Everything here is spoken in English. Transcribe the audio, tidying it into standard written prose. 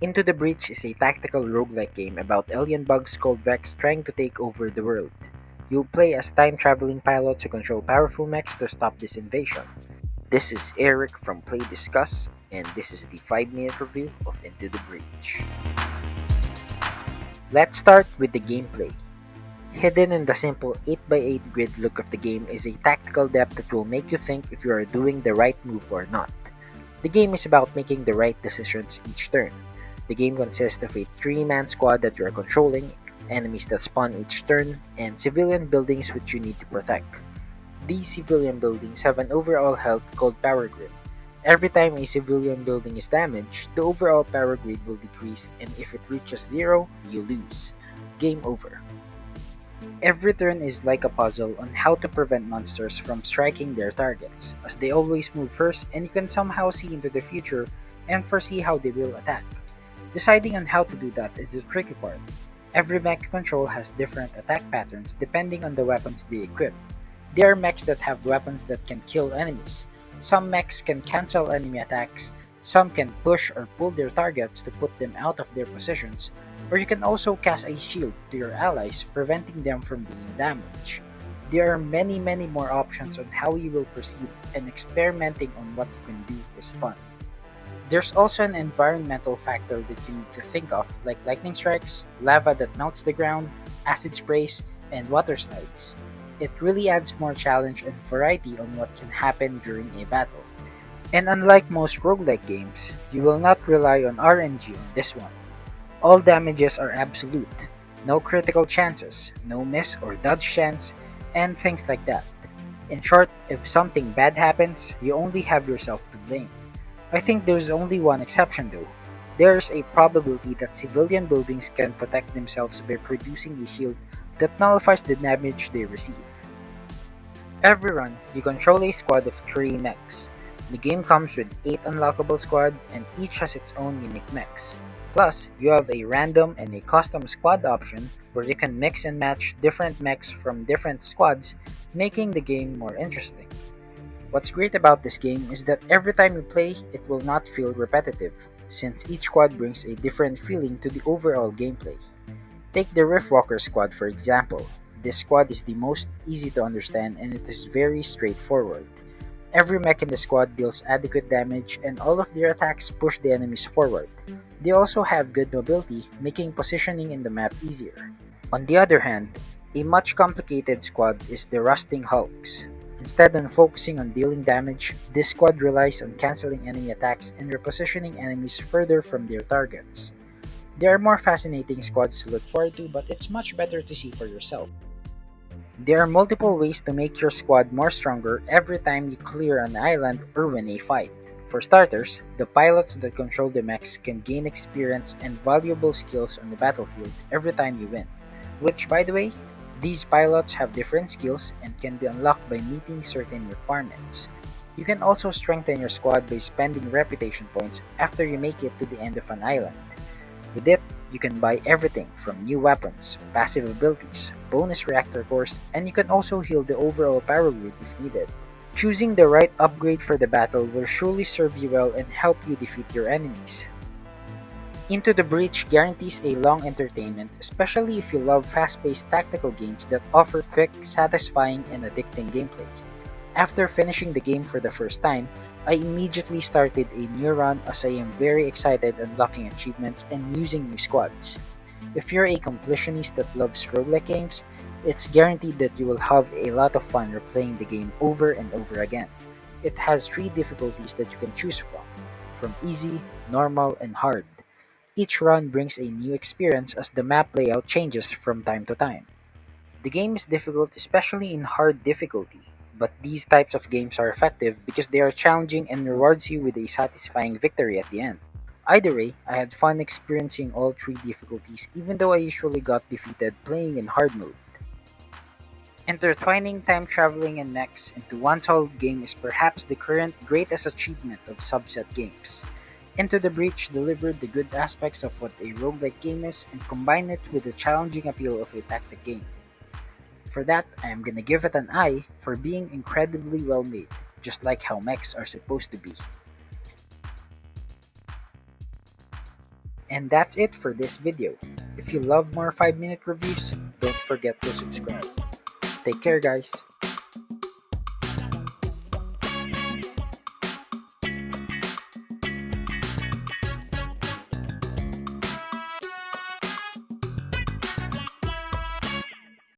Into the Breach is a tactical roguelike game about alien bugs called Vex trying to take over the world. You'll play as time-traveling pilots who control powerful mechs to stop this invasion. This is Eric from PlayDiscuss, and this is the 5-minute review of Into the Breach. Let's start with the gameplay. Hidden in the simple 8x8 grid look of the game is a tactical depth that will make you think if you are doing the right move or not. The game is about making the right decisions each turn. The game consists of a 3-man squad that you are controlling, enemies that spawn each turn, and civilian buildings which you need to protect. These civilian buildings have an overall health called power grid. Every time a civilian building is damaged, the overall power grid will decrease, and if it reaches 0, you lose. Game over. Every turn is like a puzzle on how to prevent monsters from striking their targets, as they always move first and you can somehow see into the future and foresee how they will attack. Deciding on how to do that is the tricky part. Every mech control has different attack patterns depending on the weapons they equip. There are mechs that have weapons that can kill enemies. Some mechs can cancel enemy attacks, some can push or pull their targets to put them out of their positions, or you can also cast a shield to your allies, preventing them from being damaged. There are many more options on how you will proceed, and experimenting on what you can do is fun. There's also an environmental factor that you need to think of, like lightning strikes, lava that melts the ground, acid sprays, and water slides. It really adds more challenge and variety on what can happen during a battle. And unlike most roguelike games, you will not rely on RNG on this one. All damages are absolute, no critical chances, no miss or dodge chance, and things like that. In short, if something bad happens, you only have yourself to blame. I think there's only one exception though. There's a probability that civilian buildings can protect themselves by producing a shield that nullifies the damage they receive. Every run, you control a squad of 3 mechs. The game comes with 8 unlockable squad and each has its own unique mechs. Plus, you have a random and a custom squad option where you can mix and match different mechs from different squads, making the game more interesting. What's great about this game is that every time you play, it will not feel repetitive, since each squad brings a different feeling to the overall gameplay. Take the Riftwalker squad for example. This squad is the most easy to understand and it is very straightforward. Every mech in the squad deals adequate damage and all of their attacks push the enemies forward. They also have good mobility, making positioning in the map easier. On the other hand, a much complicated squad is the Rusting Hulks. Instead of focusing on dealing damage, this squad relies on cancelling enemy attacks and repositioning enemies further from their targets. There are more fascinating squads to look forward to, but it's much better to see for yourself. There are multiple ways to make your squad more stronger every time you clear an island or win a fight. For starters, the pilots that control the mechs can gain experience and valuable skills on the battlefield every time you win, which by the way, these pilots have different skills and can be unlocked by meeting certain requirements. You can also strengthen your squad by spending reputation points after you make it to the end of an island. With it, you can buy everything from new weapons, passive abilities, bonus reactor cores, and you can also heal the overall power grid if needed. Choosing the right upgrade for the battle will surely serve you well and help you defeat your enemies. Into the Breach guarantees a long entertainment, especially if you love fast-paced tactical games that offer quick, satisfying, and addicting gameplay. After finishing the game for the first time, I immediately started a new run as I am very excited unlocking achievements and using new squads. If you're a completionist that loves roguelike games, it's guaranteed that you will have a lot of fun replaying the game over and over again. It has 3 difficulties that you can choose from easy, normal, and hard. Each run brings a new experience as the map layout changes from time to time. The game is difficult, especially in hard difficulty, but these types of games are effective because they are challenging and rewards you with a satisfying victory at the end. Either way, I had fun experiencing all 3 difficulties even though I usually got defeated playing in hard mode. Intertwining time traveling and mechs into one solid game is perhaps the current greatest achievement of subset games. Into the Breach delivered the good aspects of what a roguelike game is and combined it with the challenging appeal of a tactic game. For that, I am gonna give it an I for being incredibly well made, just like how mechs are supposed to be. And that's it for this video. If you love more 5-minute reviews, don't forget to subscribe. Take care guys!